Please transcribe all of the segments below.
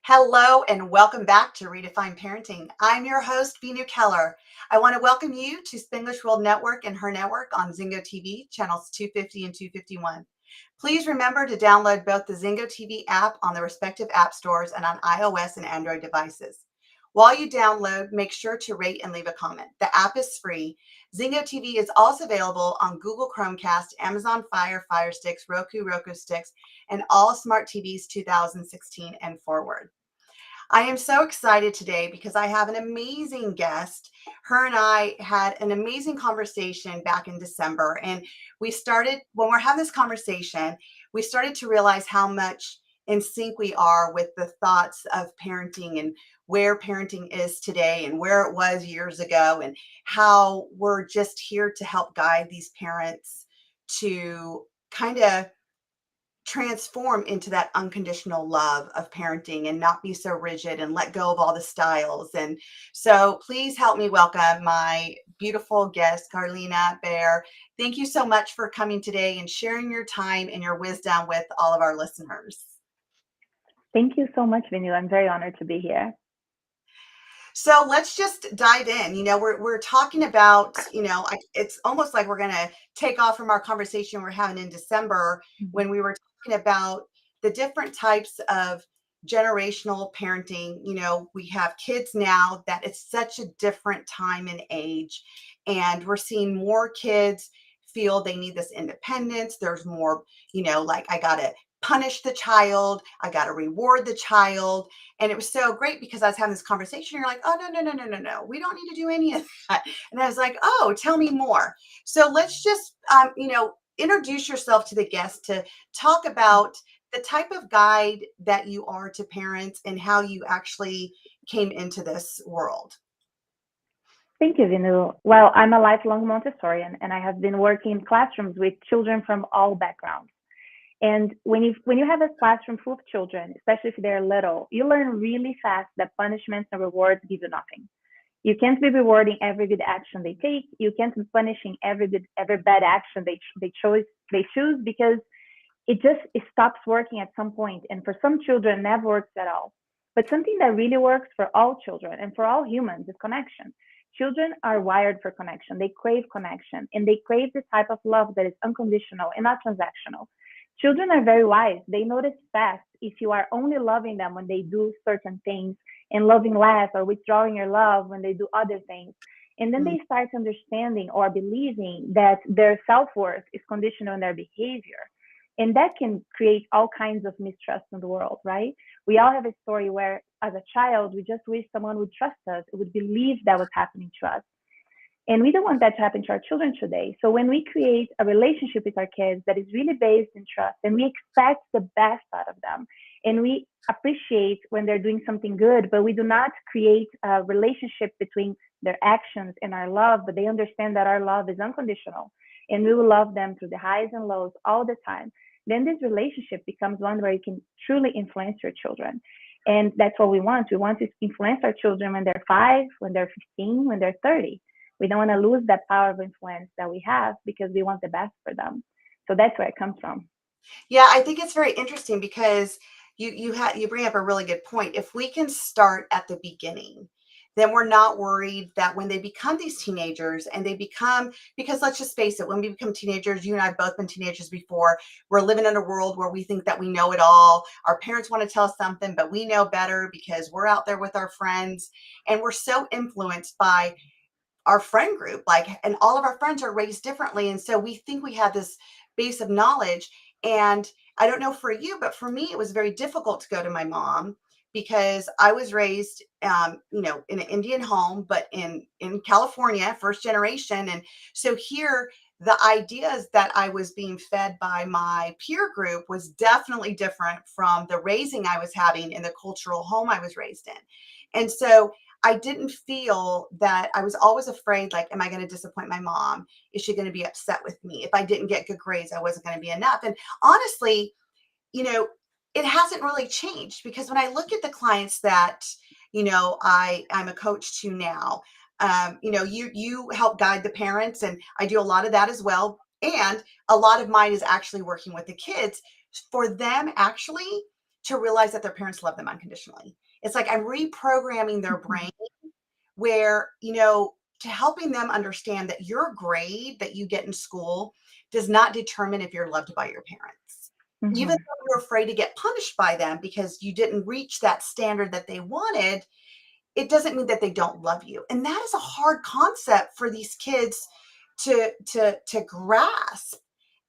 Hello and welcome back to Redefine Parenting. I'm your host, Veenu Keller. I want to welcome you to Spanglish World Network and Her Network on Zingo TV, channels 250 and 251. Please remember to download both the Zingo TV app on the respective app stores and on iOS and Android devices. While you download, make sure to rate and leave a comment. The app is free. Zingo TV is also available on Google Chromecast, Amazon Fire Sticks, Roku Sticks, and all smart TVs 2016 and forward. I am so excited today because I have an amazing guest. Her and I had an amazing conversation back in December. And when we're having this conversation, we started to realize how much in sync we are with the thoughts of parenting and where parenting is today and where it was years ago, and how we're just here to help guide these parents to kind of transform into that unconditional love of parenting and not be so rigid and let go of all the styles. And so please help me welcome my beautiful guest, Carolina Behr. Thank you so much for coming today and sharing your time and your wisdom with all of our listeners. Thank you so much, Veenu. I'm very honored to be here. So let's just dive in. We're talking about, it's almost like we're going to take off from our conversation we're having in December when we were talking about the different types of generational parenting. We have kids now that it's such a different time and age, and we're seeing more kids feel they need this independence. There's more, like I got to punish the child, I got to reward the child. And it was so great because I was having this conversation. You're like, oh, no. We don't need to do any of that. And I was like, oh, tell me more. So let's just, introduce yourself to the guest to talk about the type of guide that you are to parents and how you actually came into this world. Thank you, Veenu. Well, I'm a lifelong Montessorian, and I have been working in classrooms with children from all backgrounds. And when you have a classroom full of children, especially if they're little, you learn really fast that punishments and rewards give you nothing. You can't be rewarding every good action they take. You can't be punishing every bad action they choose, because it stops working at some point. And for some children, it never works at all. But something that really works for all children and for all humans is connection. Children are wired for connection. They crave connection, and they crave the type of love that is unconditional and not transactional. Children are very wise. They notice fast if you are only loving them when they do certain things and loving less, or withdrawing your love when they do other things. And then they start understanding or believing that their self-worth is conditional on their behavior. And that can create all kinds of mistrust in the world, right? We all have a story where, as a child, we just wish someone would trust us, would believe that was happening to us. And we don't want that to happen to our children today. So when we create a relationship with our kids that is really based in trust, and we expect the best out of them, and we appreciate when they're doing something good, but we do not create a relationship between their actions and our love, but they understand that our love is unconditional, and we will love them through the highs and lows all the time, then this relationship becomes one where you can truly influence your children. And that's what we want. We want to influence our children when they're 5, when they're 15, when they're 30. We don't want to lose that power of influence that we have, because we want the best for them. So that's where it comes from. Yeah, I think it's very interesting because you bring up a really good point. If we can start at the beginning, then we're not worried that when they become these teenagers and because let's just face it, when we become teenagers, you and I have both been teenagers before, we're living in a world where we think that we know it all. Our parents want to tell us something, but we know better because we're out there with our friends, and we're so influenced by our friend group, and all of our friends are raised differently. And so we think we have this base of knowledge. And I don't know for you, but for me, it was very difficult to go to my mom because I was raised, in an Indian home, but in California, first generation. And so here, the ideas that I was being fed by my peer group was definitely different from the raising I was having in the cultural home I was raised in. And so I didn't feel that. I was always afraid, like, am I going to disappoint my mom? Is she going to be upset with me? If I didn't get good grades, I wasn't going to be enough. And honestly, it hasn't really changed, because when I look at the clients that, I'm a coach to now, you help guide the parents, and I do a lot of that as well. And a lot of mine is actually working with the kids for them actually to realize that their parents love them unconditionally. It's like I'm reprogramming their brain where, to helping them understand that your grade that you get in school does not determine if you're loved by your parents. Even Mm-hmm. though you're afraid to get punished by them because you didn't reach that standard that they wanted, it doesn't mean that they don't love you. And that is a hard concept for these kids to grasp.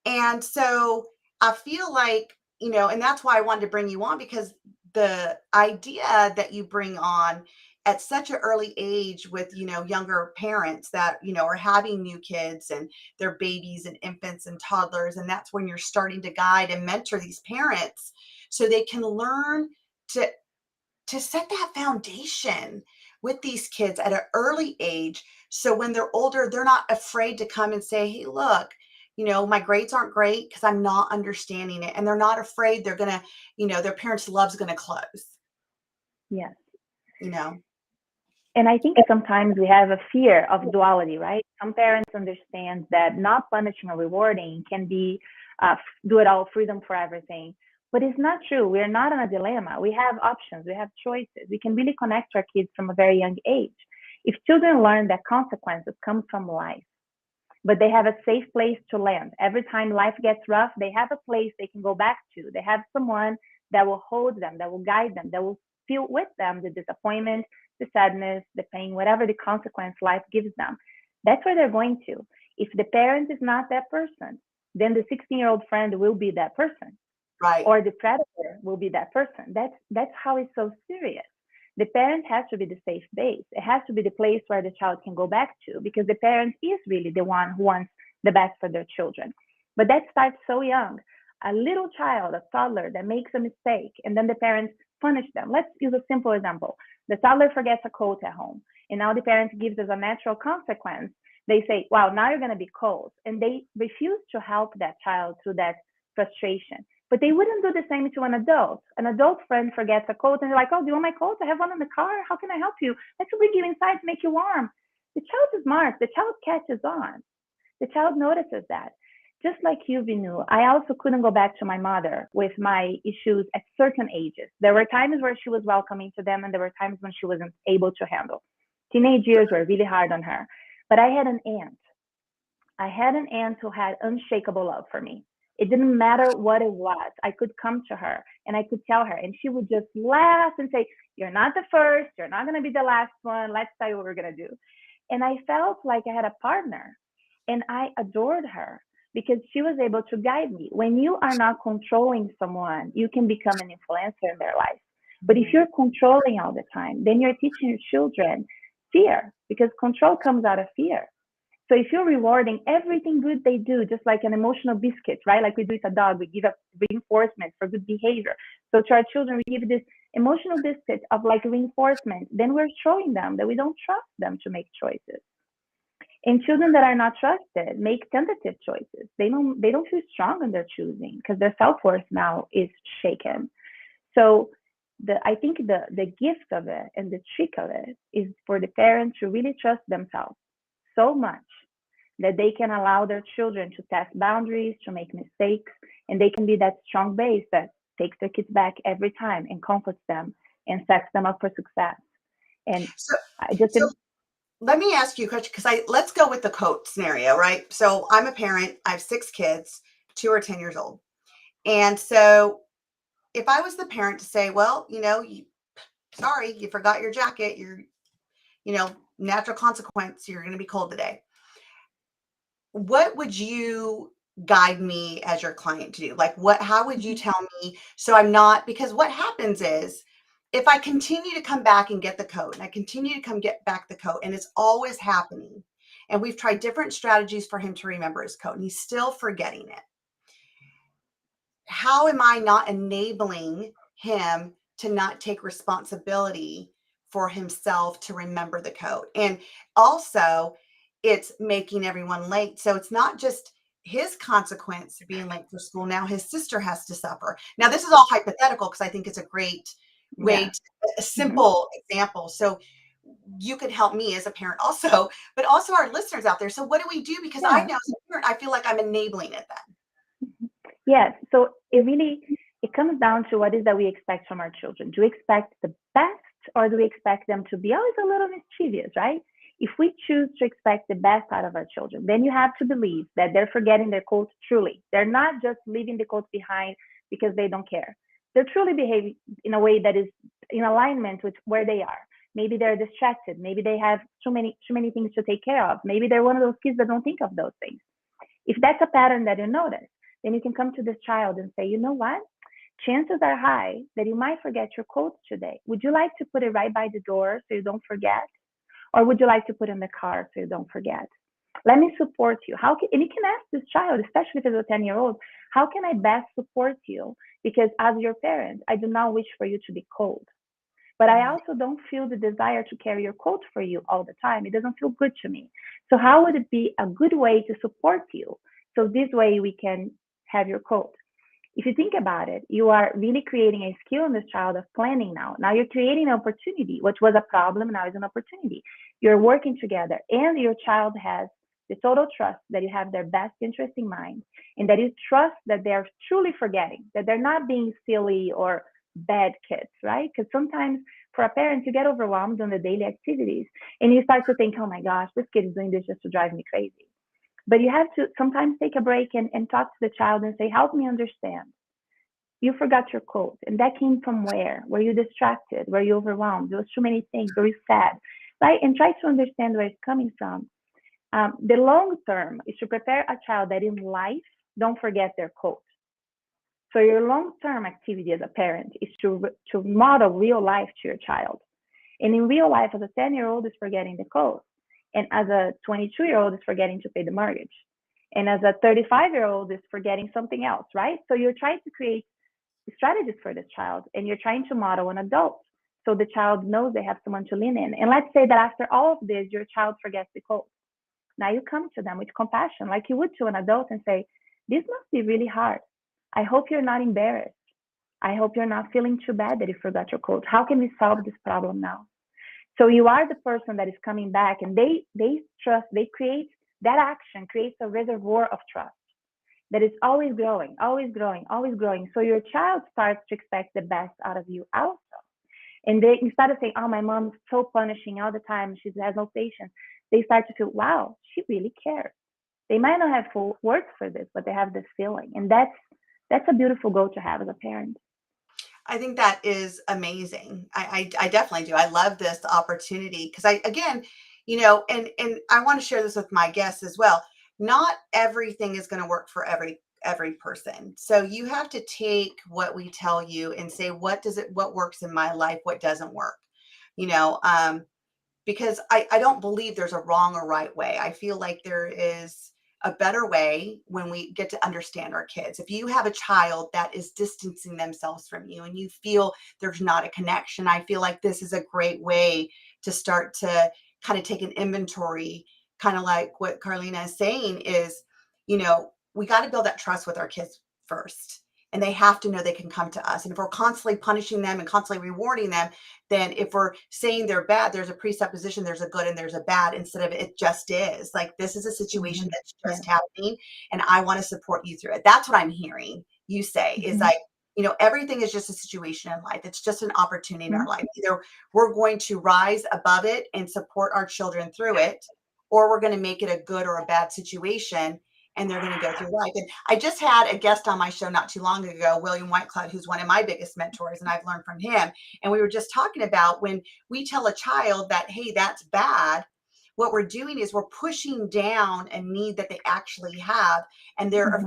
And so I feel like, and that's why I wanted to bring you on, because the idea that you bring on at such an early age with, younger parents that, are having new kids and they're babies and infants and toddlers. And that's when you're starting to guide and mentor these parents so they can learn to set that foundation with these kids at an early age. So when they're older, they're not afraid to come and say, hey, look, my grades aren't great because I'm not understanding it. And they're not afraid they're going to, their parents' love's going to close, Yes. you know? And I think sometimes we have a fear of duality, right? Some parents understand that not punishing or rewarding can be do it all, freedom for everything. But it's not true. We're not in a dilemma. We have options, we have choices. We can really connect to our kids from a very young age. If children learn that consequences come from life, but they have a safe place to land. Every time life gets rough, they have a place they can go back to. They have someone that will hold them, that will guide them, that will feel with them the disappointment, the sadness, the pain, whatever the consequence life gives them. That's where they're going to. If the parent is not that person, then the 16-year-old friend will be that person, Right. or the predator will be that person. That's how it's so serious. The parent has to be the safe base. It has to be the place where the child can go back to, because the parent is really the one who wants the best for their children. But that starts so young. A little child, a toddler that makes a mistake, and then the parents punish them. Let's use a simple example. The toddler forgets a coat at home, and now the parent gives as a natural consequence. They say, wow, now you're going to be cold. And they refuse to help that child through that frustration. But they wouldn't do the same to an adult. An adult friend forgets a coat and they're like, oh, do you want my coat? I have one in the car. How can I help you? Let's bring you inside to make you warm. The child is smart. The child catches on. The child notices that. Just like you, Veenu, I also couldn't go back to my mother with my issues at certain ages. There were times where she was welcoming to them, and there were times when she wasn't able to handle. Teenage years were really hard on her. But I had an aunt. I had an aunt who had unshakable love for me. It didn't matter what it was. I could come to her and I could tell her, and she would just laugh and say, you're not the first, you're not going to be the last one. Let's tell you what we're going to do. And I felt like I had a partner, and I adored her because she was able to guide me. When you are not controlling someone, you can become an influencer in their life. But if you're controlling all the time, then you're teaching your children fear, because control comes out of fear. So if you're rewarding everything good they do, just like an emotional biscuit, right? Like we do with a dog, we give a reinforcement for good behavior. So to our children, we give this emotional biscuit of like reinforcement. Then we're showing them that we don't trust them to make choices. And children that are not trusted make tentative choices. They don't feel strong in their choosing because their self-worth now is shaken. So I think the gift of it and the trick of it is for the parents to really trust themselves so much that they can allow their children to test boundaries, to make mistakes, and they can be that strong base that takes their kids back every time and comforts them and sets them up for success. And So, I just so let me ask you a question, because let's go with the coat scenario, right? So I'm a parent. I have 6 kids. 2 are 10 years old. And so if I was the parent to say, well, sorry, you forgot your jacket, natural consequence, you're going to be cold today. What would you guide me as your client to do? Like, how would you tell me so I'm not, because what happens is if I continue to come back and get the coat, and I continue to come get back the coat, and it's always happening, and we've tried different strategies for him to remember his coat and he's still forgetting it, how am I not enabling him to not take responsibility for himself to remember the code? And also, it's making everyone late. So it's not just his consequence being late for school. Now his sister has to suffer. Now, this is all hypothetical because I think it's a great way yeah. to, a Mm-hmm. simple example. So you can help me as a parent also, but also our listeners out there. So what do we do? Because I Yeah. know as a parent, I feel like I'm enabling it then. Yes. So it really it comes down to what is that we expect from our children. Do we expect the best, or do we expect them to be always a little mischievous, right? If we choose to expect the best out of our children, then you have to believe that they're forgetting their coats truly. They're not just leaving the coats behind because they don't care. They're truly behaving in a way that is in alignment with where they are. Maybe they're distracted. Maybe they have too many things to take care of. Maybe they're one of those kids that don't think of those things. If that's a pattern that you notice, then you can come to this child and say, you know what? Chances are high that you might forget your coats today. Would you like to put it right by the door so you don't forget? Or would you like to put it in the car so you don't forget? Let me support you. And you can ask this child, especially if it's a 10-year-old, how can I best support you? Because as your parent, I do not wish for you to be cold. But I also don't feel the desire to carry your coat for you all the time. It doesn't feel good to me. So how would it be a good way to support you? So this way we can have your coat. If you think about it, you are really creating a skill in this child of planning now. Now you're creating an opportunity, which was a problem, now is an opportunity. You're working together, and your child has the total trust that you have their best interest in mind, and that you trust that they're truly forgetting, that they're not being silly or bad kids, right? Because sometimes for a parent, you get overwhelmed on the daily activities, and you start to think, oh my gosh, this kid is doing this just to drive me crazy. But you have to sometimes take a break and talk to the child and say, help me understand. You forgot your coat. And that came from where? Were you distracted? Were you overwhelmed? There was too many things. Were you sad? Right? And try to understand where it's coming from. The long term is to prepare a child that in life don't forget their coat. So your long-term activity as a parent is to model real life to your child. And in real life, as a 10-year-old is forgetting the code. And as a 22-year-old is forgetting to pay the mortgage. And as a 35-year-old is forgetting something else, right? So you're trying to create strategies for this child, and you're trying to model an adult. So the child knows they have someone to lean in. And let's say that after all of this, your child forgets the code. Now you come to them with compassion, like you would to an adult, and say, this must be really hard. I hope you're not embarrassed. I hope you're not feeling too bad that you forgot your code. How can we solve this problem now? So you are the person that is coming back, and they trust, they create that action creates a reservoir of trust that is always growing, always growing, always growing. So your child starts to expect the best out of you also. And they, instead of saying, oh, my mom's so punishing all the time, she has no patience, they start to feel, wow, she really cares. They might not have full words for this, but they have this feeling. And that's a beautiful goal to have as a parent. I think that is amazing. I definitely do. I love this opportunity because I, again, and I want to share this with my guests as well. Not everything is going to work for every person. So you have to take what we tell you and say, what works in my life, what doesn't work, you know, because I don't believe there's a wrong or right way. I feel like there is a better way when we get to understand our kids. If you have a child that is distancing themselves from you and you feel there's not a connection, I feel like this is a great way to start to kind of take an inventory, kind of like what Carolina is saying is, we got to build that trust with our kids first. And they have to know they can come to us. And if we're constantly punishing them and constantly rewarding them, then if we're saying they're bad, there's a presupposition, there's a good and there's a bad instead of it just is. Like, this is a situation that's Yeah. just happening and I want to support you through it. That's what I'm hearing you say is like, everything is just a situation in life. It's just an opportunity in our life. Either we're going to rise above it and support our children through it, or we're going to make it a good or a bad situation and they're going to go through life. And I just had a guest on my show not too long ago, William Whitecloud, who's one of my biggest mentors, and I've learned from him. And we were just talking about when we tell a child that, hey, that's bad, what we're doing is we're pushing down a need that they actually have. And they're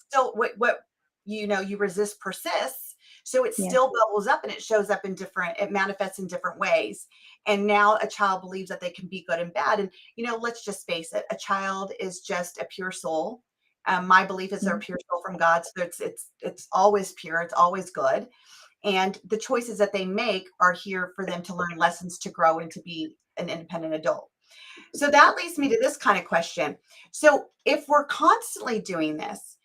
still, what you resist persists. So it still bubbles up and it shows up it manifests in different ways. And now a child believes that they can be good and bad. And, let's just face it, a child is just a pure soul. My belief is they're a pure soul from God. So it's always pure. It's always good. And the choices that they make are here for them to learn lessons, to grow and to be an independent adult. So that leads me to this kind of question. So if we're constantly doing this,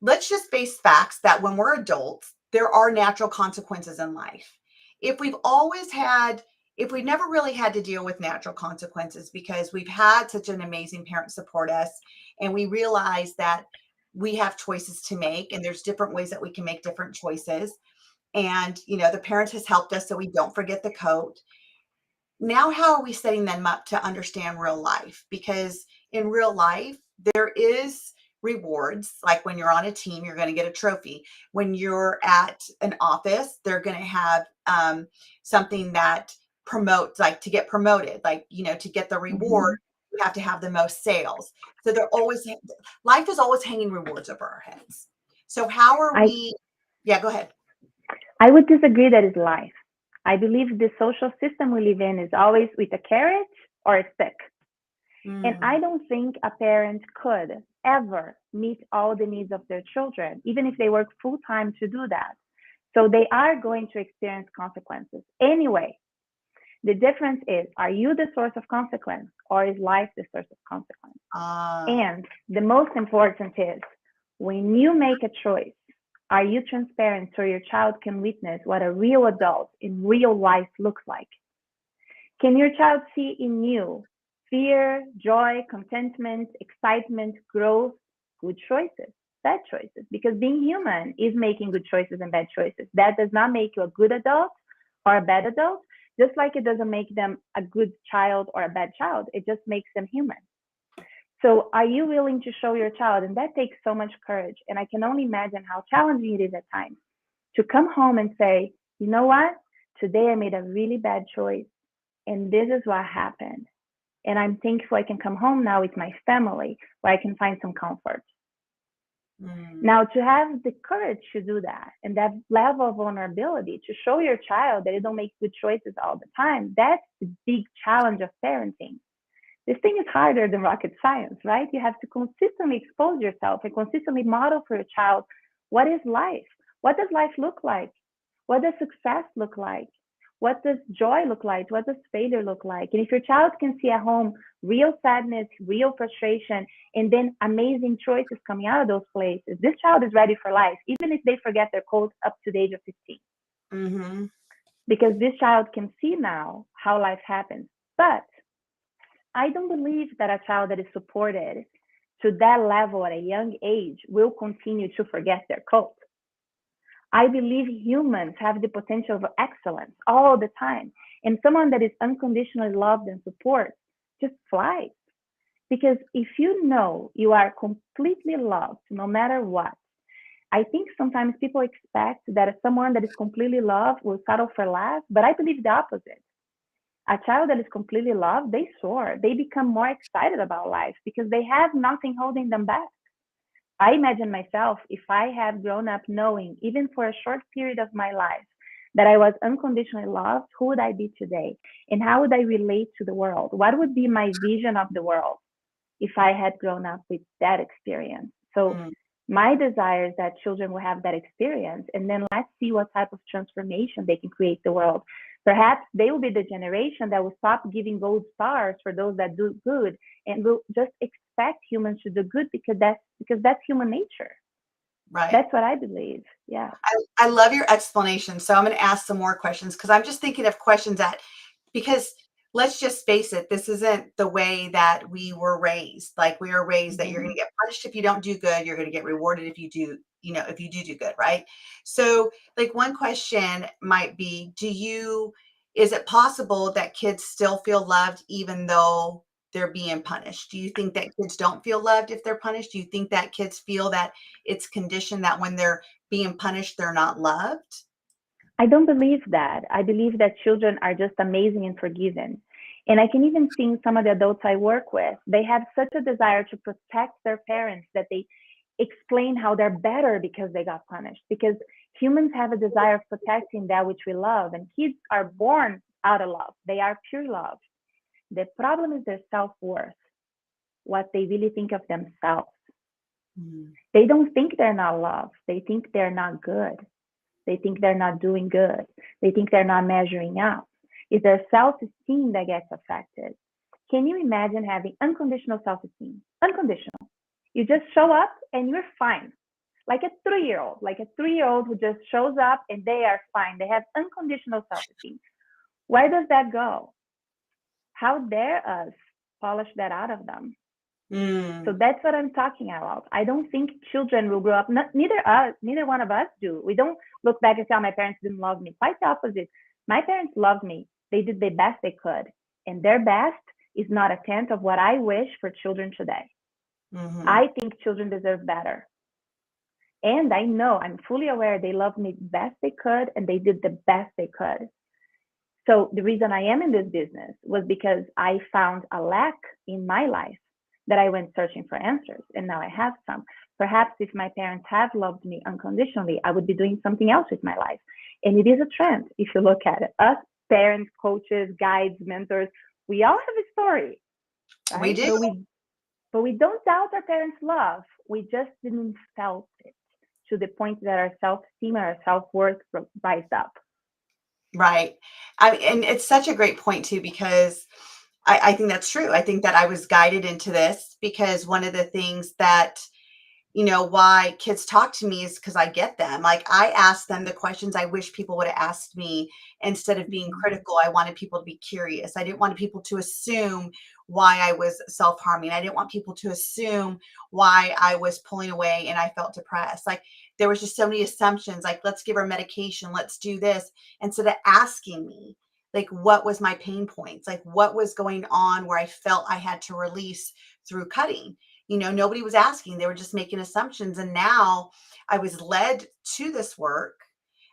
let's just face facts that when we're adults, there are natural consequences in life. If we've never really had to deal with natural consequences because we've had such an amazing parent support us, and we realize that we have choices to make, and there's different ways that we can make different choices. And, the parent has helped us so we don't forget the coat. Now, how are we setting them up to understand real life? Because in real life, there is rewards. Like when you're on a team, you're going to get a trophy. When you're at an office, they're going to have something that promotes, like to get promoted, like, to get the reward, you have to have the most sales. So life is always hanging rewards over our heads. So how are I we? Yeah, go ahead. I would disagree that is life. I believe the social system we live in is always with a carrot or a stick. And I Mm, don't think a parent could ever meet all the needs of their children, even if they work full time to do that. So they are going to experience consequences anyway. The difference is, are you the source of consequence or is life the source of consequence? uh, And the most important is, when you make a choice, are you transparent so your child can witness what a real adult in real life looks like? Can your child see in you fear, joy, contentment, excitement, growth, good choices, bad choices? Because being human is making good choices and bad choices. That does not make you a good adult or a bad adult, just like it doesn't make them a good child or a bad child. It just makes them human. So are you willing to show your child? And that takes so much courage. And I can only imagine how challenging it is at times to come home and say, you know what? Today I made a really bad choice and this is what happened. And I'm thankful I can come home now with my family where I can find some comfort. mm, Now, to have the courage to do that and that level of vulnerability to show your child that you don't make good choices all the time, that's the big challenge of parenting. This thing is harder than rocket science, right? You have to consistently expose yourself and consistently model for your child what is life? What does life look like? What does success look like? What does joy look like? What does failure look like? And if your child can see at home real sadness, real frustration, and then amazing choices coming out of those places, this child is ready for life, even if they forget their code up to the age of 15. mm-hmm. Because this child can see now how life happens. But I don't believe that a child that is supported to that level at a young age will continue to forget their code. I believe humans have the potential of excellence all the time. And someone that is unconditionally loved and supported just flies. Because if you know you are completely loved no matter what, I think sometimes people expect that someone that is completely loved will settle for less, but I believe the opposite. A child that is completely loved, they soar. They become more excited about life because they have nothing holding them back. I imagine myself, if I had grown up knowing, even for a short period of my life, that I was unconditionally loved, who would I be today? And how would I relate to the world? What would be my vision of the world if I had grown up with that experience? So Mm, my desire is that children will have that experience, and then let's see what type of transformation they can create the world. Perhaps they will be the generation that will stop giving gold stars for those that do good and will just expect humans to do good because that's human nature. right. That's what I believe. Yeah. I love your explanation. So I'm going to ask some more questions because I'm just thinking of questions because let's just face it, this isn't the way that we were raised. Like we were raised that you're going Mm-hmm. to get punished if you don't do good, you're going to get rewarded if you do, if you do good, right? So, like one question might be, is it possible that kids still feel loved even though they're being punished? Do you think that kids don't feel loved if they're punished? Do you think that kids feel that it's conditioned that when they're being punished, they're not loved? I don't believe that. I believe that children are just amazing and forgiven. And I can even see some of the adults I work with, they have such a desire to protect their parents that they explain how they're better because they got punished. Because humans have a desire of protecting that which we love, and kids are born out of love. They are pure love. The problem is their self worth, what they really think of themselves. Mm, They don't think they're not loved, they think they're not good. They think they're not doing good. They think they're not measuring up. It's their self-esteem that gets affected. Can you imagine having unconditional self-esteem? Unconditional. You just show up and you're fine. Like a 3-year-old who just shows up and they are fine. They have unconditional self-esteem. Where does that go? How dare us polish that out of them? Mm. So that's what I'm talking about. I don't think children will grow up. Neither one of us do. We don't look back and say, oh, my parents didn't love me. Quite the opposite. My parents loved me. They did the best they could, and their best is not a tenth of what I wish for children today. Mm-hmm. I think children deserve better. And I know, I'm fully aware they loved me best they could and they did the best they could. So the reason I am in this business was because I found a lack in my life that I went searching for answers, and now I have some. Perhaps if my parents have loved me unconditionally, I would be doing something else with my life. And it is a trend if you look at it. Us parents, coaches, guides, mentors, we all have a story, We right? do. But we don't doubt our parents' love. We just didn't felt it to the point that our self-esteem and our self-worth rised up. Right. And it's such a great point too, because I think that's true. I think that I was guided into this because one of the things that, why kids talk to me is because I get them. Like I ask them the questions I wish people would have asked me instead of being Mhm. critical. I wanted people to be curious. I didn't want people to assume why I was self-harming. I didn't want people to assume why I was pulling away and I felt depressed. Like there was just so many assumptions, like let's give her medication, let's do this, instead of asking me like what was my pain points, like what was going on where I felt I had to release through cutting. Nobody was asking. They were just making assumptions. And now I was led to this work,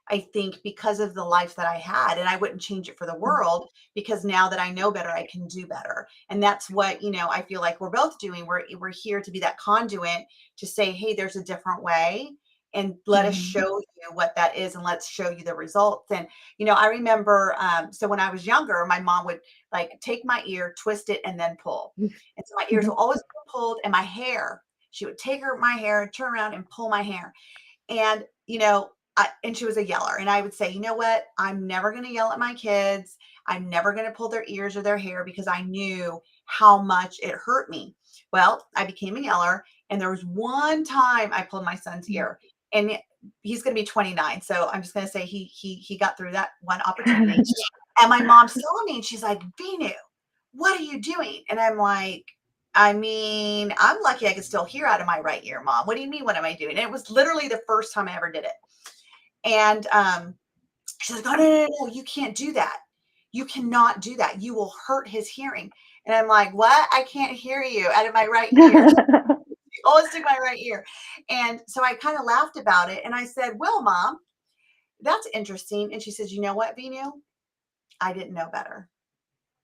I think, because of the life that I had. And I wouldn't change it for the world because now that I know better, I can do better. And that's what, I feel like we're both doing. We're here to be that conduit to say, hey, there's a different way. And let us Mhm. show you what that is and let's show you the results. And, I remember, so when I was younger, my mom would like take my ear, twist it, and then pull. And so my ears will Mhm. always be pulled and my hair, she would take my hair, turn around and pull my hair. And, and she was a yeller. And I would say, you know what? I'm never going to yell at my kids. I'm never going to pull their ears or their hair because I knew how much it hurt me. Well, I became a yeller. And there was one time I pulled my son's ear and he's going to be 29. So I'm just going to say he got through that one opportunity. And my mom saw me and she's like, Veenu, what are you doing? And I'm like, I mean, I'm lucky I can still hear out of my right ear, Mom. What do you mean? What am I doing? And it was literally the first time I ever did it. And she's like, oh, no, you can't do that. You cannot do that. You will hurt his hearing. And I'm like, what? I can't hear you out of my right ear. Always took my right ear. And so I kind of laughed about it. And I said, well, Mom, that's interesting. And she says, you know what, Veenu? I didn't know better.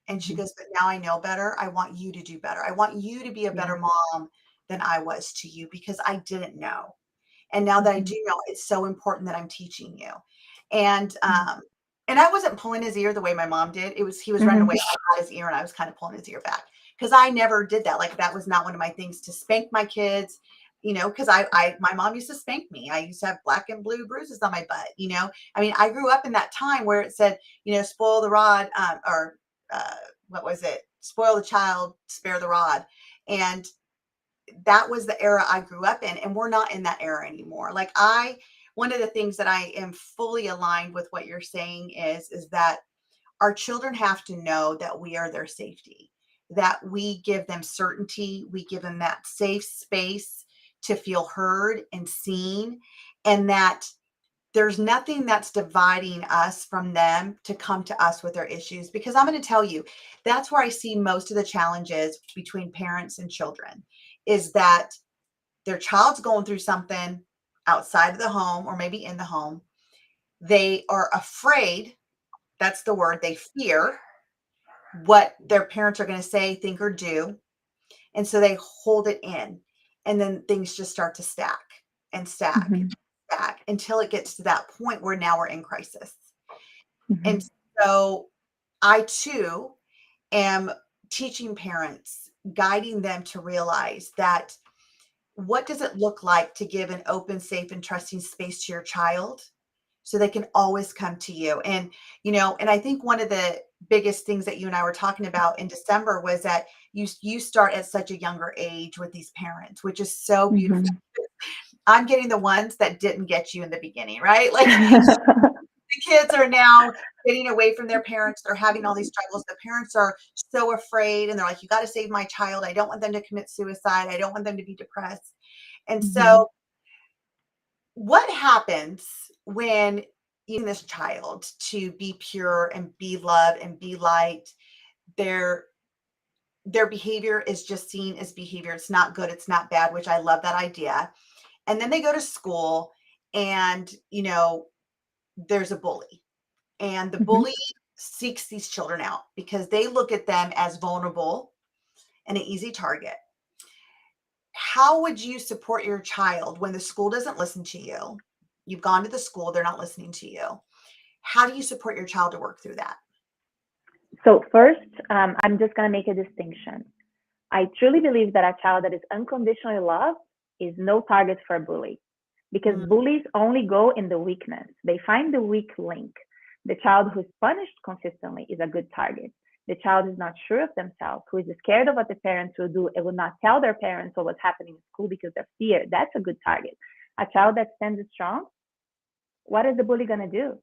And she Mhm. goes, but now I know better. I want you to do better. I want you to be a better Yeah. mom than I was to you because I didn't know. And now that I Mhm. do know, it's so important that I'm teaching you. And Mhm. and I wasn't pulling his ear the way my mom did. He was running Mhm. away from his ear and I was kind of pulling his ear back because I never did that. Like that was not one of my things to spank my kids, because my mom used to spank me. I used to have black and blue bruises on my butt. I mean, I grew up in that time where it said, spoil the rod, or uh, what was it? Spoil the child, spare the rod. And that was the era I grew up in. And we're not in that era anymore. One of the things that I am fully aligned with what you're saying is that our children have to know that we are their safety, that we give them certainty, we give them that safe space to feel heard and seen, and that there's nothing that's dividing us from them to come to us with their issues. Because I'm going to tell you, that's where I see most of the challenges between parents and children is that their child's going through something outside of the home or maybe in the home. They are afraid. That's the word. They fear what their parents are going to say, think, or do. And so they hold it in. And then things just start to stack and stack, Mhm. stack until it gets to that point where now we're in crisis. And Mhm. so I too am teaching parents, guiding them to realize that what does it look like to give an open, safe, and trusting space to your child so they can always come to you? And I think one of the biggest things that you and I were talking about in December was that you start at such a younger age with these parents, which is so beautiful. Mhm. I'm getting the ones that didn't get you in the beginning, right? Like The kids are now getting away from their parents. They're having all these struggles. The parents are so afraid and they're like, you got to save my child. I don't want them to commit suicide. I don't want them to be depressed. And Mhm. so, what happens when you this child to be pure and be love and be light? Their their behavior is just seen as behavior. It's not good. It's not bad, which I love that idea. And then they go to school and, there's a bully and the Mhm. bully seeks these children out because they look at them as vulnerable and an easy target. How would you support your child when the school doesn't listen to you? You've gone to the school, they're not listening to you. How do you support your child to work through that? So first, I'm just going to make a distinction. I truly believe that a child that is unconditionally loved is no target for a bully, because Mm, bullies only go in the weakness. They find the weak link. The child who's punished consistently is a good target. The child who's not sure of themselves, who is scared of what the parents will do and will not tell their parents what what's happening in school because of fear, that's a good target. A child that stands strong, what is the bully going to do?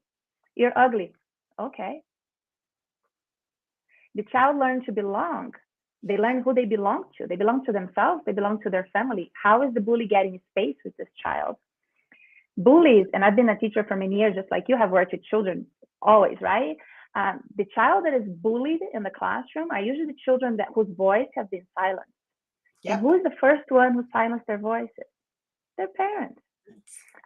You're ugly. Okay. The child learns to belong. They learn who they belong to. They belong to themselves. They belong to their family. How is the bully getting space with this child? Bullies, and I've been a teacher for many years, just like you have worked with children always, right? The child that is bullied in the classroom are usually the children whose voice have been silenced. And yep. who is the first one who silenced their voices? Their parents.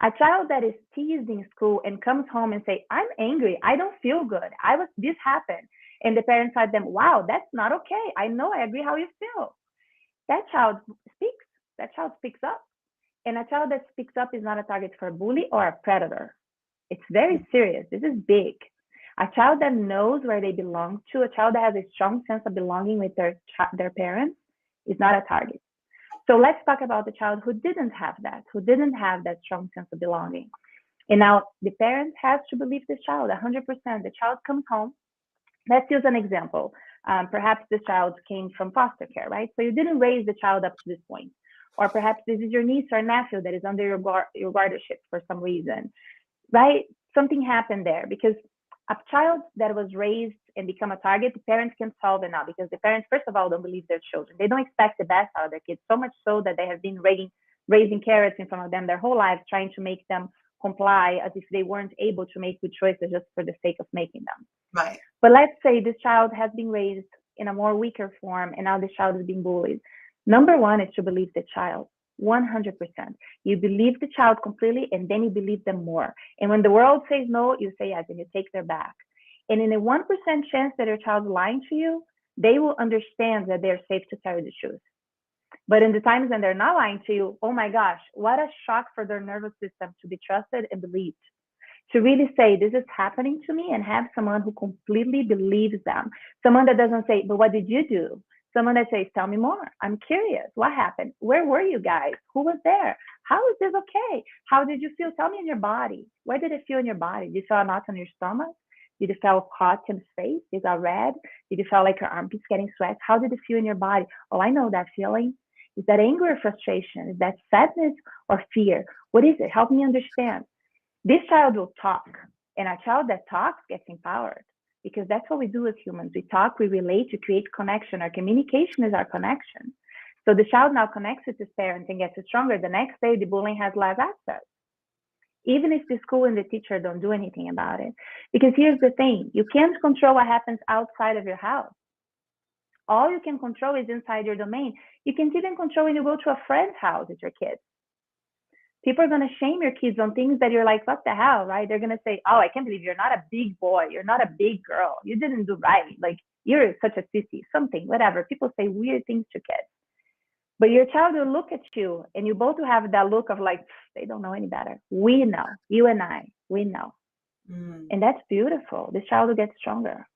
A child that is teased in school and comes home and say, I'm angry, I don't feel good, this happened. And the parents tell them, wow, that's not okay. I know, I agree how you feel. That child speaks. That child speaks up. And a child that speaks up is not a target for a bully or a predator. It's very serious. This is big. A child that knows where they belong to, a child that has a strong sense of belonging with their parents is not a target. So let's talk about the child who didn't have that, who didn't have that strong sense of belonging. And now the parent has to believe this child 100%. The child comes home. Let's use an example. Perhaps this child came from foster care, right? So you didn't raise the child up to this point. Or perhaps this is your niece or nephew that is under your guardianship for some reason, right? Something happened there because a child that was raised and become a target, the parents can solve it now because the parents, first of all, don't believe their children. They don't expect the best out of their kids, so much so that they have been raising carrots in front of them their whole lives, trying to make them comply as if they weren't able to make good choices just for the sake of making them. Right. But let's say this child has been raised in a more weaker form and now this child is being bullied. Number one is to believe the child 100%. You believe the child completely and then you believe them more. And when the world says no, you say yes and you take their back. And in a 1% chance that your child is lying to you, they will understand that they're safe to tell you the truth. But in the times when they're not lying to you, oh my gosh, what a shock for their nervous system to be trusted and believed. To really say, this is happening to me, and have someone who completely believes them. Someone that doesn't say, but what did you do? Someone that says, tell me more. I'm curious. What happened? Where were you guys? Who was there? How is this okay? How did you feel? Tell me in your body. Where did it feel in your body? Did you feel a knot on your stomach? Did you feel hot in the face? Is that red? Did you feel like your armpits getting sweat? How did it feel in your body? Oh, I know that feeling. Is that anger or frustration? Is that sadness or fear? What is it? Help me understand. This child will talk, and a child that talks gets empowered because that's what we do as humans. We talk, we relate to create connection. Our communication is our connection. So the child now connects with his parents and gets stronger. The next day, the bullying has less access, even if the school and the teacher don't do anything about it. Because here's the thing, you can't control what happens outside of your house. All you can control is inside your domain. You can even control when you go to a friend's house with your kids. People are going to shame your kids on things that you're like, what the hell, right? They're going to say, oh, I can't believe you're not a big boy. You're not a big girl. You didn't do right. Like, you're such a sissy, something, whatever. People say weird things to kids. But your child will look at you and you both have that look of like, they don't know any better. We know, you and I, we know. Mm. And that's beautiful. This child will get stronger.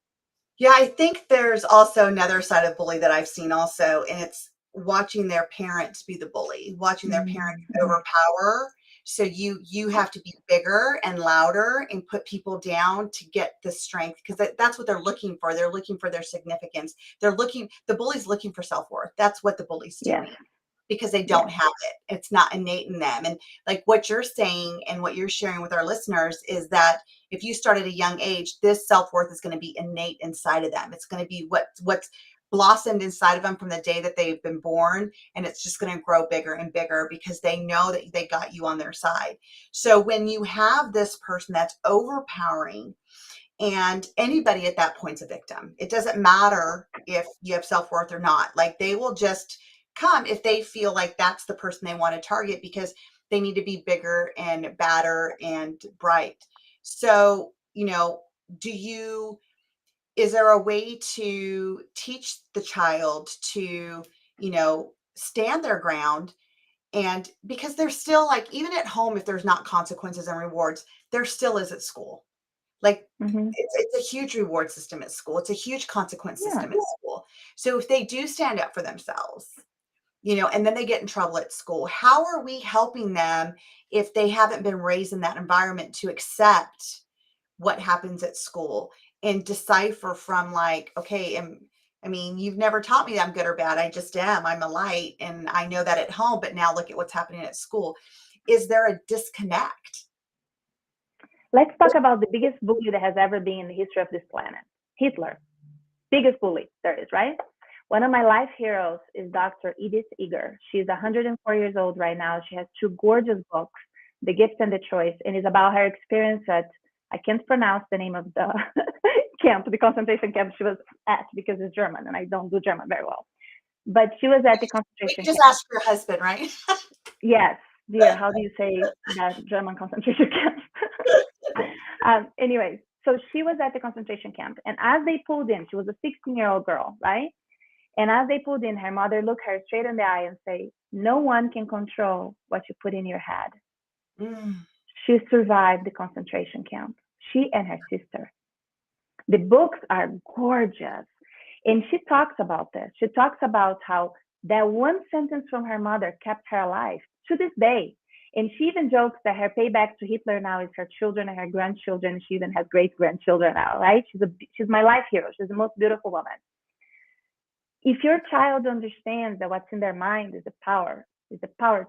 Yeah, I think there's also another side of bully that I've seen also, and it's watching their parents be the bully, watching their parents Mm-hmm. overpower. So you have to be bigger and louder and put people down to get the strength because that's what they're looking for. They're looking for their significance. The bully's looking for self-worth. That's what the bully's Yes. doing. because they Yes. don't have it. It's not innate in them. And like what you're saying and what you're sharing with our listeners is that if you start at a young age, this self-worth is going to be innate inside of them. It's going to be what's blossomed inside of them from the day that they've been born, and it's just going to grow bigger and bigger because they know that they got you on their side. So when you have this person that's overpowering, and anybody at that point's a victim. It doesn't matter if you have self-worth or not. Like they will just come if they feel like that's the person they want to target because they need to be bigger and badder and bright. So, do you is there a way to teach the child to, stand their ground? And because there's still like, even at home, if there's not consequences and rewards, there still is at school. Like Hmm. it's a huge reward system at school. It's a huge consequence Yeah. system at school. So if they do stand up for themselves, and then they get in trouble at school, how are we helping them if they haven't been raised in that environment to accept what happens at school and decipher from like, okay, I mean, you've never taught me that I'm good or bad. I just am. I'm a light and I know that at home, but now look at what's happening at school. Is there a disconnect? Let's talk about the biggest bully that has ever been in the history of this planet, Hitler. Biggest bully there is, right? One of my life heroes is Dr. Edith Eger. She's 104 years old right now. She has two gorgeous books, The Gift and the Choice, and it's about her experience at, I can't pronounce the name of the camp, the concentration camp she was at because it's German and I don't do German very well. But she was at the We concentration can just camp. ask your husband, right? Yes, dear, how do you say that German concentration camp? Anyways, so she was at the concentration camp, and as they pulled in, she was a 16-year-old girl, right? And as they pulled in, her mother looked her straight in the eye and say, "No one can control what you put in your head." Mm, She survived the concentration camp. She and her sister. The books are gorgeous, and she talks about this. She talks about how that one sentence from her mother kept her alive to this day. And she even jokes that her payback to Hitler now is her children and her grandchildren. She even has great grandchildren now, right? She's my life hero. She's the most beautiful woman. If your child understands that what's in their mind is a power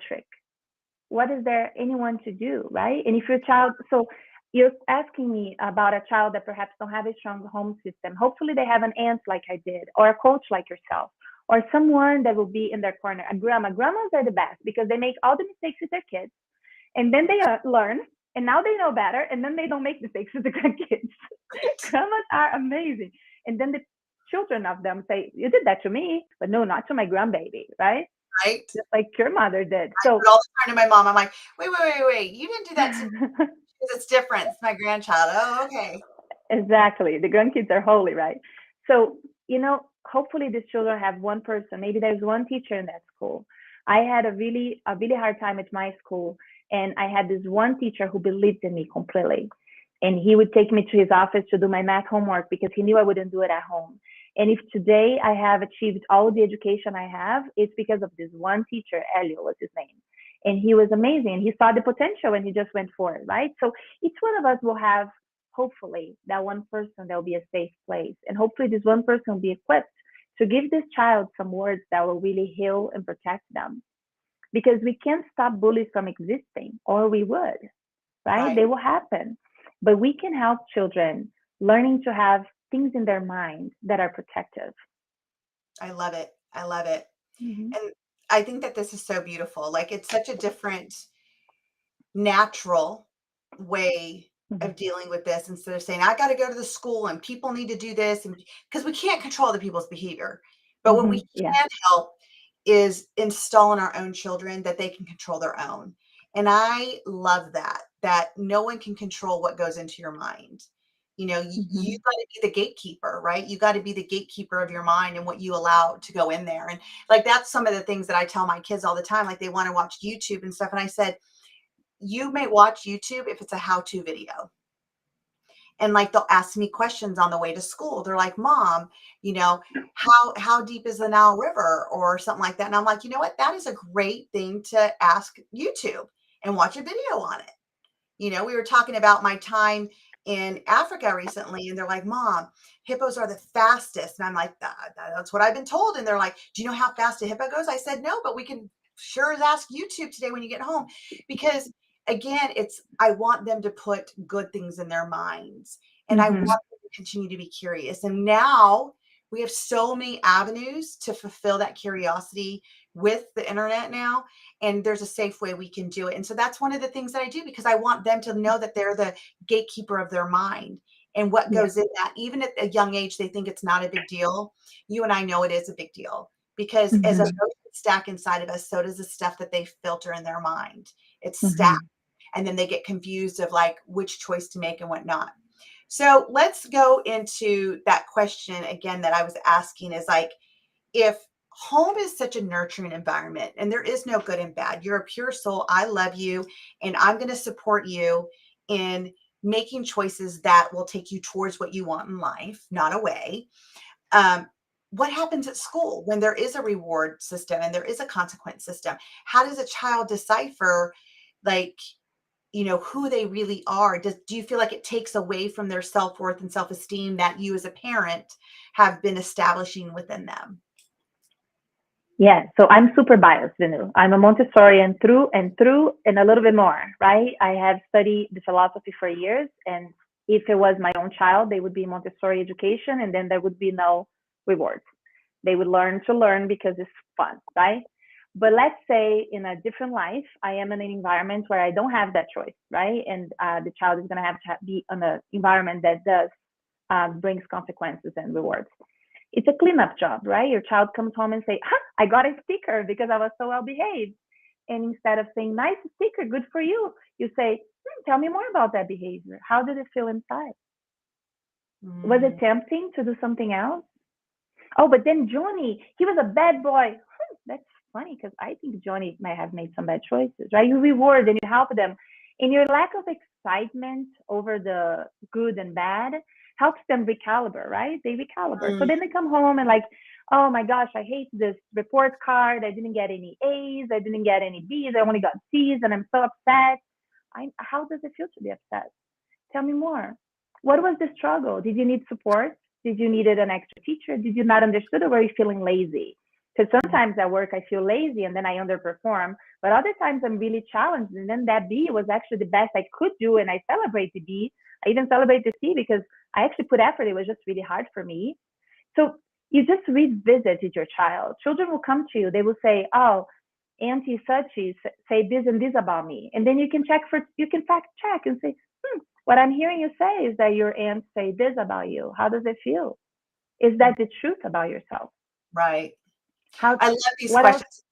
trick, what is there anyone to do, right? And if your child, so you're asking me about a child that perhaps don't have a strong home system. Hopefully they have an aunt like I did, or a coach like yourself, or someone that will be in their corner. A grandma. Grandmas are the best because they make all the mistakes with their kids, and then they learn, and now they know better, and then they don't make mistakes with the grandkids. Grandmas are amazing. And then the children of them say, "You did that to me, but no, not to my grandbaby," right? right? Just like your mother did. I do So it all the time to my mom. I'm like, wait. You didn't do that to me because it's different. It's my grandchild. Oh, okay. exactly. The grandkids are holy, right? So, hopefully these children have one person. Maybe there's one teacher in that school. I had a really hard time at my school, and I had this one teacher who believed in me completely. And he would take me to his office to do my math homework because he knew I wouldn't do it at home. And if today I have achieved all the education I have, it's because of this one teacher. Elio was his name. And he was amazing. He saw the potential and he just went for it, right? So each one of us will have, hopefully, that one person that will be a safe place. And hopefully this one person will be equipped to give this child some words that will really heal and protect them. Because we can't stop bullies from existing, or we would, right? Right. They will happen. But we can help children learning to have things in their mind that are protective. I love it. I love it. Mm-hmm. And I think that this is so beautiful. Like it's such a different, natural way Mm-hmm. of dealing with this instead of saying, I got to go to the school and people need to do this. And because we can't control other people's behavior. But what Mm-hmm. we Yeah. can help is install in our own children that they can control their own. And I love that no one can control what goes into your mind. You Mm-hmm. got to be the gatekeeper, right? You got to be the gatekeeper of your mind and what you allow to go in there. And like, that's some of the things that I tell my kids all the time. Like they want to watch YouTube and stuff. And I said, you may watch YouTube if it's a how-to video. And like they'll ask me questions on the way to school. They're like, Mom, how deep is the Nile River or something like that. And I'm like, you know what? That is a great thing to ask YouTube and watch a video on it. We were talking about my time in Africa recently, and they're like, Mom, hippos are the fastest. And I'm like, that's what I've been told. And they're like, do you know how fast a hippo goes? I said, no, but we can sure as ask YouTube today when you get home, because again, I want them to put good things in their minds, and I want Mm-hmm. them to continue to be curious. And now we have so many avenues to fulfill that curiosity with the internet now, and there's a safe way we can do it. And so that's one of the things that I do, because I want them to know that they're the gatekeeper of their mind and what Yeah. goes in that. Even at a young age, they think it's not a big deal. You and I know it is a big deal, because as Mm-hmm. emotions stack inside of us, so does the stuff that they filter in their mind. It's stacked. Mm-hmm. And then they get confused of like which choice to make and what not. So let's go into that question again that I was asking, is like, if home is such a nurturing environment and there is no good and bad, you're a pure soul, I love you, and I'm going to support you in making choices that will take you towards what you want in life, not away. Um, what happens at school when there is a reward system and there is a consequence system? How does a child decipher, like, who they really are? Do you feel like it takes away from their self-worth and self-esteem that you as a parent have been establishing within them? Yeah, so I'm super biased, Veenu. I'm a Montessorian through and a little bit more, right? I have studied the philosophy for years, and if it was my own child, they would be Montessori education, and then there would be no rewards. They would learn to learn because it's fun, right? But let's say in a different life, I am in an environment where I don't have that choice, right? And the child is going to have to be in an environment that does brings consequences and rewards. It's a cleanup job, right? Your child comes home and say, I got a sticker because I was so well behaved. And instead of saying, nice sticker, good for you, you say, tell me more about that behavior. How did it feel inside? Was it Mm, tempting to do something else? Oh, but then Johnny, he was a bad boy. That's funny because I think Johnny might have made some bad choices, right? You reward and you help them. And your lack of excitement over the good and bad helps them recalibrate, right? They recalibrate. So mm, then they come home and like, oh my gosh, I hate this report card. I didn't get any A's. I didn't get any B's. I only got C's and I'm so upset. How does it feel to be upset? Tell me more. What was the struggle? Did you need support? Did you needed an extra teacher? Did you not understood, or were you feeling lazy? Because mm, sometimes at work I feel lazy and then I underperform, but other times I'm really challenged, and then that B was actually the best I could do, and I celebrate the B. I even celebrate the C because I actually put effort. It was just really hard for me. So you just revisit with your child. Children will come to you. They will say, "Oh, Auntie Suchi say this and this about me," and then you can fact check and say, what I'm hearing you say is that your aunt say this about you. How does it feel? Is mm. that the truth about yourself? Right. How? I love these What else? questions.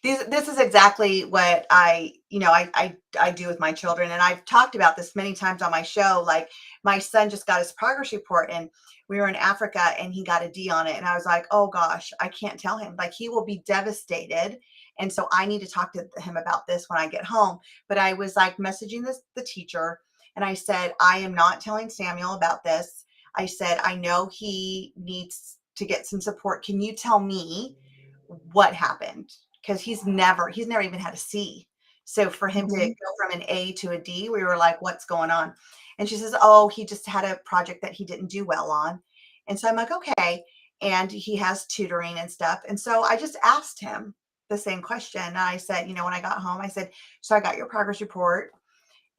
This is exactly what I do with my children, and I've talked about this many times on my show. Like, my son just got his progress report, and we were in Africa, and he got a D on it, and I was like, oh gosh, I can't tell him. Like, he will be devastated, and so I need to talk to him about this when I get home. But I was like messaging the teacher, and I said, I am not telling Samuel about this. I said, I know he needs to get some support. Can you tell me what happened? Because he's never even had a C. So for him to Mm-hmm. go from an A to a D, we were like, what's going on? And she says, oh, he just had a project that he didn't do well on. And so I'm like, okay. And he has tutoring and stuff. And so I just asked him the same question. And I said, when I got home, I said, so I got your progress report,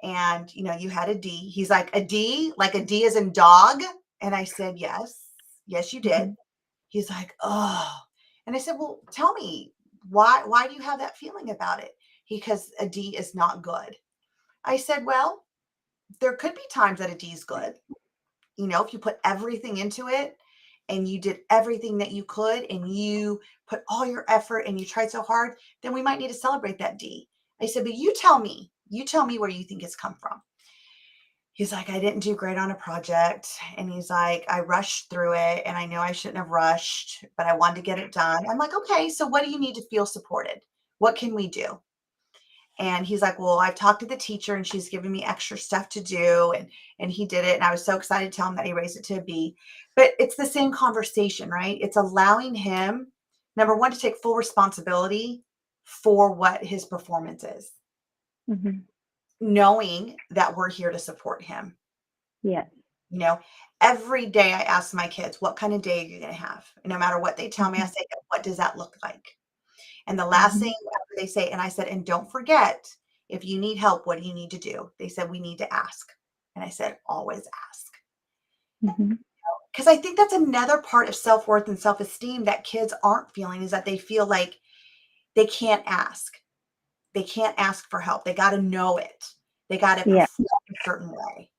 and you had a D. He's like, a D, like a D as in dog? And I said, yes, you did. Mm-hmm. He's like, oh. And I said, well, tell me, why do you have that feeling about it? Because a D is not good. I said, well, there could be times that a D is good. If you put everything into it and you did everything that you could and you put all your effort and you tried so hard, then we might need to celebrate that D. I said, but you tell me where you think it's come from. He's like, I didn't do great on a project. And he's like, I rushed through it, and I know I shouldn't have rushed, but I wanted to get it done. I'm like, okay, so what do you need to feel supported? What can we do? And he's like, well, I've talked to the teacher and she's giving me extra stuff to do. And he did it. And I was so excited to tell him that he raised it to a B. But it's the same conversation, right? It's allowing him, number one, to take full responsibility for what his performance is, Mm-hmm. knowing that we're here to support him. Yes. You know, every day I ask my kids, what kind of day are you going to have? And no matter what they tell me, I Mm-hmm. say, what does that look like? And the last Mm-hmm. thing after they say, and I said, and don't forget, if you need help, what do you need to do? They said, we need to ask. And I said, always ask. Mm-hmm. Because I think that's another part of self-worth and self-esteem that kids aren't feeling, is that they feel like they can't ask. They can't ask for help. They got to know it. They got to Yeah. perform a certain way.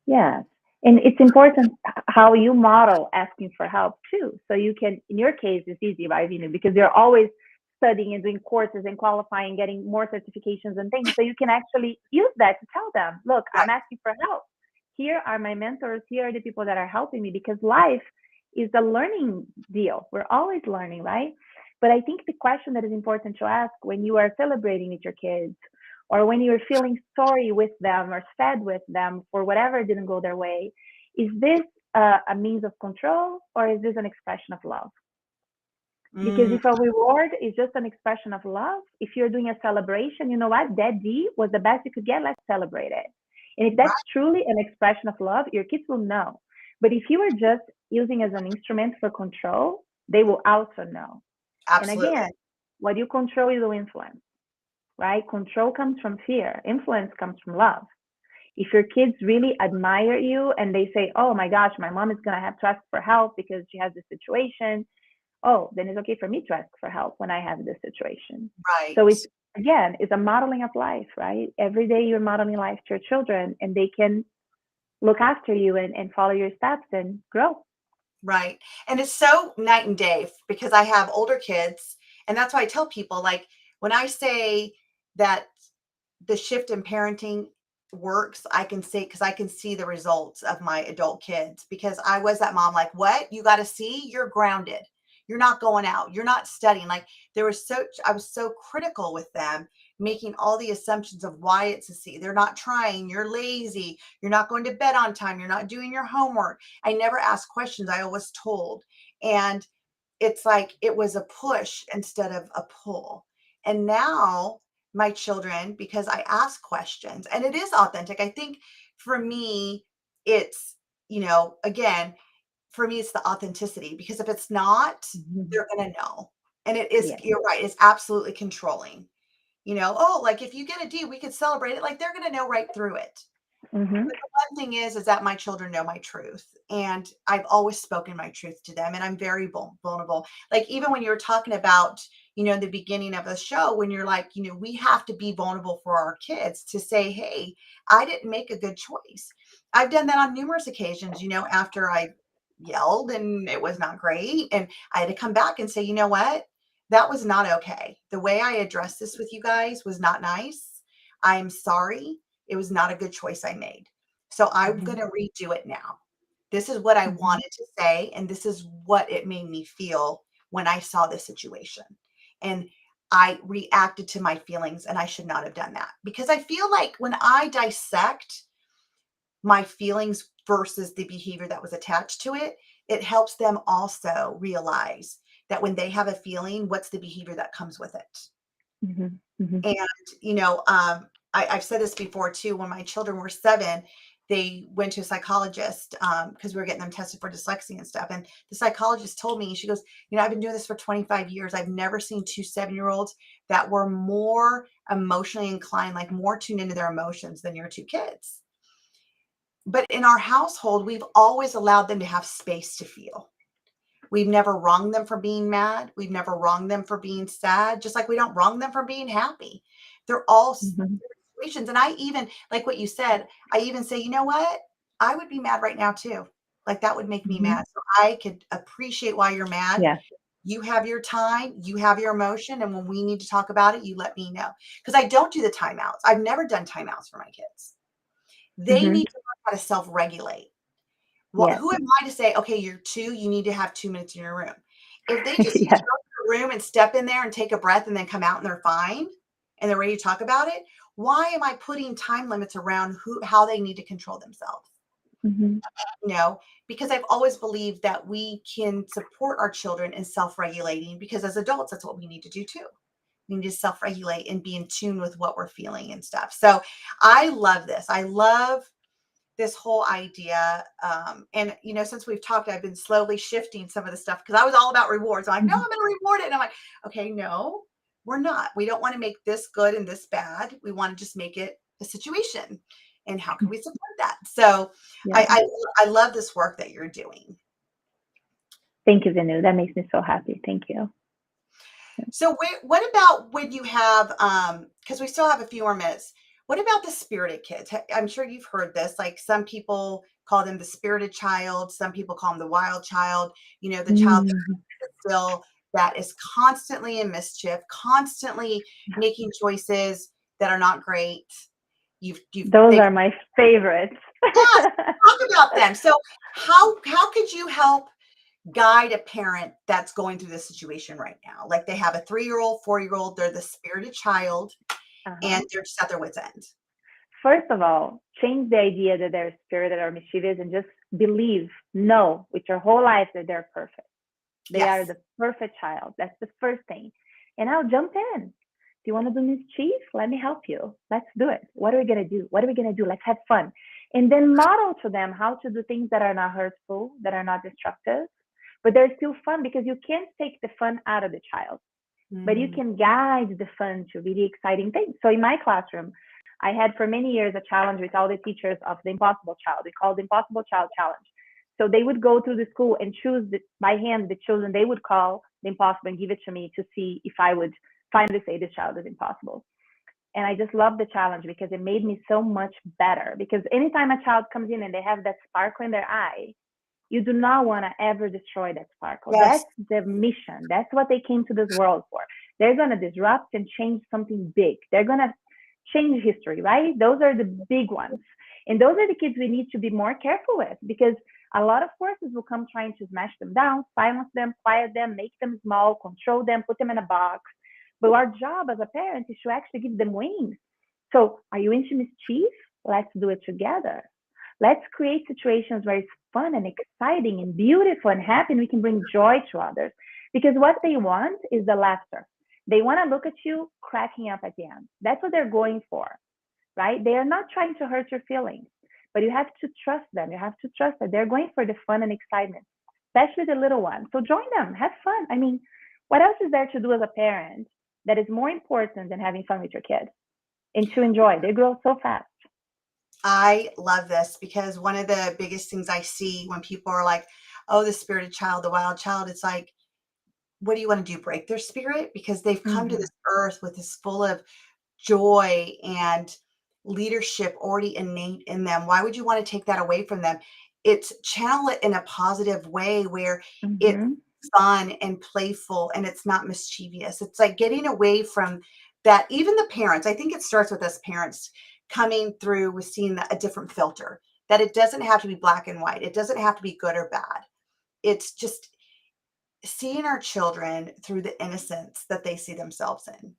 Yeah. And it's important how you model asking for help too. So you can, in your case, it's easy, right? Because you're always studying and doing courses and qualifying, getting more certifications and things. So you can actually use that to tell them, look, Right. I'm asking for help. Here are my mentors. Here are the people that are helping me, because life is a learning deal. We're always learning, right? But I think the question that is important to ask when you are celebrating with your kids, or when you're feeling sorry with them or sad with them for whatever didn't go their way, is this a means of control, or is this an expression of love? Because Mm, if a reward is just an expression of love, if you're doing a celebration, you know what? That D was the best you could get. Let's celebrate it. And if that's right. truly an expression of love, your kids will know. But if you are just using as an instrument for control, they will also know. And Absolutely. again, what you control, you will influence, right? Control comes from fear, influence comes from love. If your kids really admire you and they say, oh my gosh, my mom is going to have to ask for help because she has this situation, oh, then it's okay for me to ask for help when I have this situation. So Right. it's, again, it's a modeling of life, right? Every day you're modeling life to your children, and they can look after you and follow your steps and grow. Right. And it's so night and day because I have older kids. And that's why I tell people, like, when I say that the shift in parenting works, I can say, because I can see the results of my adult kids, because I was that mom, like, what? You got to see, you're grounded. You're not going out. You're not studying. Like, I was so critical with them, making all the assumptions of why it's a C. They're not trying. You're lazy. You're not going to bed on time. You're not doing your homework. I never asked questions. I always told. And it's like it was a push instead of a pull. And now my children, because I ask questions and it is authentic. I think for me, it's, again, for me, it's the authenticity, because if it's not, Mm-hmm. they're going to know. And it is, Yes. you're right, it's absolutely controlling. Oh, like if you get a D, we could celebrate it. Like they're going to know right through it. Mm-hmm. But the one thing is that my children know my truth, and I've always spoken my truth to them, and I'm very vulnerable. Like even when you were talking about, the beginning of the show, when you're like, we have to be vulnerable for our kids to say, hey, I didn't make a good choice. I've done that on numerous occasions, after I yelled and it was not great. And I had to come back and say, you know what? That was not okay. The way I addressed this with you guys was not nice. I'm sorry. It was not a good choice I made. So I'm Mm-hmm. going to redo it now. This is what I Mm-hmm. wanted to say, and this is what it made me feel when I saw this situation. And I reacted to my feelings, and I should not have done that, because I feel like when I dissect my feelings versus the behavior that was attached to it, it helps them also realize that when they have a feeling, what's the behavior that comes with it. Mm-hmm. Mm-hmm. And, I've said this before too. When my children were 7, they went to a psychologist because we were getting them tested for dyslexia and stuff. And the psychologist told me, she goes, I've been doing this for 25 years. I've never seen 2 7-year-olds that were more emotionally inclined, like more tuned into their emotions than your 2 kids. But in our household, we've always allowed them to have space to feel. We've never wronged them for being mad. We've never wronged them for being sad, just like we don't wrong them for being happy. They're all Mm-hmm. situations. And I even, like what you said, I even say, you know what? I would be mad right now too. Like that would make me Mm-hmm. mad. So I could appreciate why you're mad. Yeah. You have your time, you have your emotion. And when we need to talk about it, you let me know. Because I don't do the timeouts. I've never done timeouts for my kids. They Mm-hmm. need to learn how to self regulate. Yes. Who am I to say, okay, you're 2, you need to have 2 minutes in your room. If they just need to Yes. go to the room and step in there and take a breath and then come out and they're fine and they're ready to talk about it, why am I putting time limits around how they need to control themselves? Mm-hmm. You know, because I've always believed that we can support our children in self-regulating, because as adults, that's what we need to do too. We need to self-regulate and be in tune with what we're feeling and stuff. So I love this. I love this whole idea. And, since we've talked, I've been slowly shifting some of the stuff because I was all about rewards. I'm like, no, I'm Mhm. going to reward it. And I'm like, okay, no, we're not. We don't want to make this good and this bad. We want to just make it a situation. And how can we support that? So Yeah. I love this work that you're doing. Thank you, Veenu. That makes me so happy. Thank you. So what about when you have, because we still have a few more minutes, what about the spirited kids? I'm sure you've heard this, like some people call them the spirited child, some people call them the wild child, the child Mm, that still that is constantly in mischief, constantly making choices that are not great. those They are my favorites. Yes, talk about them. So how could you help guide a parent that's going through this situation right now? Like they have a 3-year-old, 4-year-old, they're the spirited child, Uh-huh. and they're just at their wits' end. First of all, change the idea that they're spirited or mischievous and just know with your whole life that they're perfect. They are Yes. the perfect child. That's the first thing. And I'll jump in. Do you want to do mischief? Let me help you. Let's do it. What are we going to do? What are we going to do? Let's have fun. And then model to them how to do things that are not hurtful, that are not destructive, but they're still fun because you can't take the fun out of the child, but you Mm, can guide the fun to really exciting things. So in my classroom, I had for many years a challenge with all the teachers of the impossible child. We called the impossible child challenge. So they would go through the school and choose by hand the children they would call the impossible and give it to me to see if I would finally say this child is impossible. And I just love the challenge because it made me so much better. Because anytime a child comes in and they have that sparkle in their eye, you do not want to ever destroy that sparkle. yes. That's the mission. That's what they came to this world for. They're going to disrupt and change something big. They're going to change history, right? Those are the big ones. And those are the kids we need to be more careful with because a lot of forces will come trying to smash them down, silence them, quiet them, make them small, control them, put them in a box. But our job as a parent is to actually give them wings. So, are you into mischief? Let's do it together. Let's create situations where it's fun and exciting and beautiful and happy and we can bring joy to others. Because what they want is the laughter. They want to look at you cracking up at the end. That's what they're going for, right? They are not trying to hurt your feelings, but you have to trust them. You have to trust that they're going for the fun and excitement, especially the little ones. So join them, have fun. I mean, what else is there to do as a parent that is more important than having fun with your kids and to enjoy? They grow so fast. I love this because one of the biggest things I see when people are like, oh, the spirited child, the wild child, it's like, what do you want to do? Break their spirit? Because they've come to Mm-hmm. this earth with this full of joy and leadership already innate in them. Why would you want to take that away from them? It's channel it in a positive way where it's Mm-hmm. fun and playful and it's not mischievous. It's like getting away from that. Even the parents, I think it starts with us parents coming through with seeing a different filter, that it doesn't have to be black and white. It doesn't have to be good or bad. It's just seeing our children through the innocence that they see themselves in,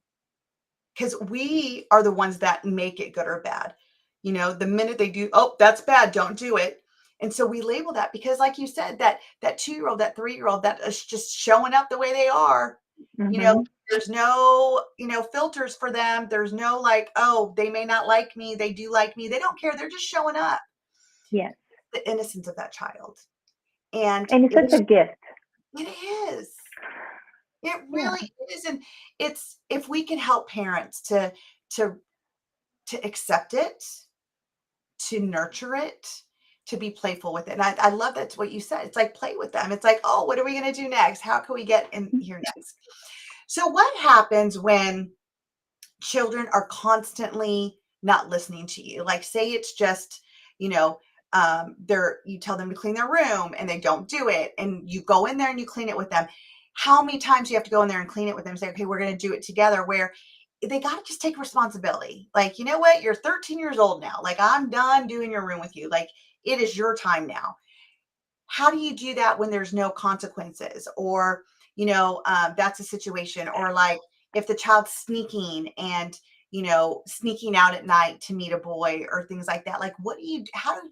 because we are the ones that make it good or bad. The minute they do, oh, that's bad, don't do it. And so we label that because, like you said, that 2-year-old, that 3-year-old, that is just showing up the way they are. You know, Mm-hmm. there's no, filters for them. There's no like, oh, they may not like me. They do like me. They don't care. They're just showing up. Yes. The innocence of that child. And And it's such a gift. it is. It Yeah. really is. And it's if we can help parents to to accept it, to nurture it, to be playful with it. And I love that's what you said. It's like play with them. It's like, oh, what are we going to do next? How can we get in here next? So, what happens when children are constantly not listening to you? Like, say it's just, you know, you tell them to clean their room and they don't do it, and you go in there and you clean it with them. How many times do you have to go in there and clean it with them and say, okay, we're going to do it together? Where they got to just take responsibility. Like, you know what? You're 13 years old now. Like, I'm done doing your room with you. Like, it is your time now. How do you do that when there's no consequences, or that's a situation, or like if the child's sneaking and sneaking out at night to meet a boy or things like that? Like, how do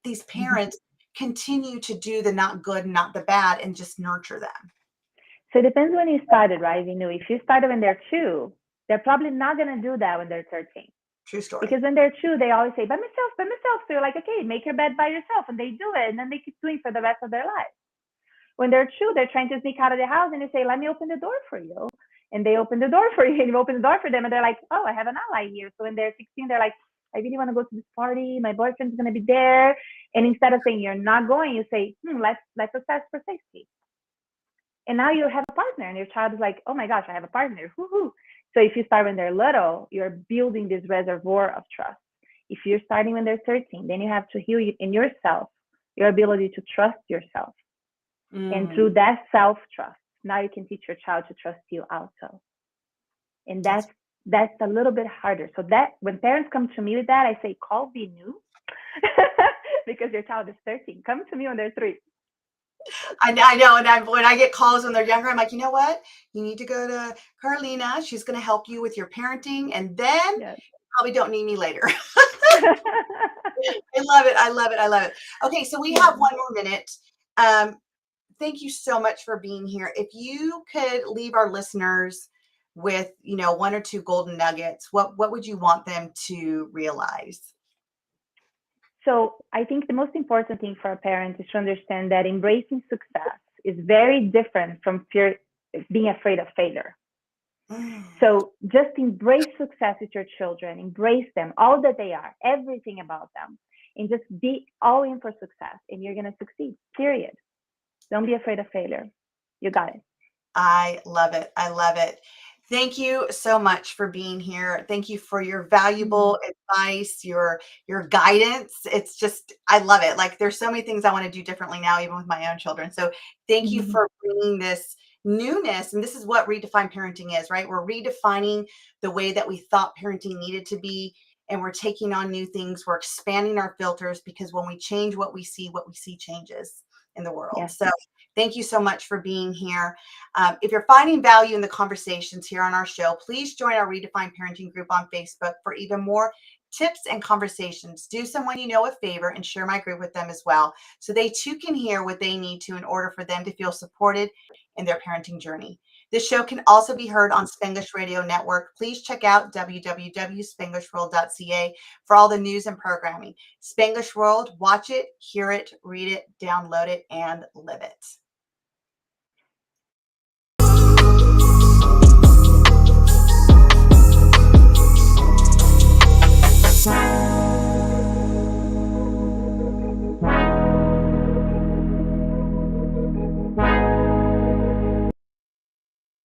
these Mhm. parents continue to do the not good and not the bad and just nurture them? So it depends when you started, right? If you started when they're 2, they're probably not going to do that when they're 13. True story. Because when they're two, they always say, by myself, by myself. So you're like, okay, make your bed by yourself. And they do it. And then they keep doing it for the rest of their lives. When they're two, they're trying to sneak out of the house and you say, let me open the door for you. And they open the door for you and you open the door for them. And they're like, oh, I have an ally here. So when they're 16, they're like, I really want to go to this party. My boyfriend's going to be there. And instead of saying you're not going, you say, let's assess for safety. And now you have a partner and your child is like, oh my gosh, I have a partner. Woo-hoo. So if you start when they're little, you're building this reservoir of trust. If you're starting when they're 13, then you have to heal in yourself, your ability to trust yourself. And through that self-trust, now you can teach your child to trust you also. And that's a little bit harder. So that when parents come to me with that, I say, call Veenu because your child is 13. Come to me when they're 3. I know. And when I get calls when they're younger, I'm like, you know what? You need to go to Carolina. She's going to help you with your parenting. And then Yes. you probably don't need me later. I love it. I love it. I love it. Okay. So we have 1 more minute. Thank you so much for being here. If you could leave our listeners with, 1 or 2 golden nuggets, what would you want them to realize? So I think the most important thing for a parent is to understand that embracing success is very different from being afraid of failure. So just embrace success with your children, embrace them, all that they are, everything about them, and just be all in for success and you're going to succeed, period. Don't be afraid of failure. You got it. I love it. I love it. Thank you so much for being here. Thank you for your valuable advice, your guidance. It's just, I love it. Like there's so many things I want to do differently now, even with my own children. So thank you for bringing this newness. And this is what Redefine Parenting is, right? We're redefining the way that we thought parenting needed to be. And we're taking on new things. We're expanding our filters because when we change what we see changes in the world. Yes. So thank you so much for being here. If you're finding value in the conversations here on our show, please join our Redefine Parenting group on Facebook for even more tips and conversations. Do someone you know a favor and share my group with them as well, so they too can hear what they need to in order for them to feel supported in their parenting journey. This show can also be heard on Spanglish Radio Network. Please check out www.spanglishworld.ca for all the news and programming. Spanglish World, watch it, hear it, read it, download it, and live it.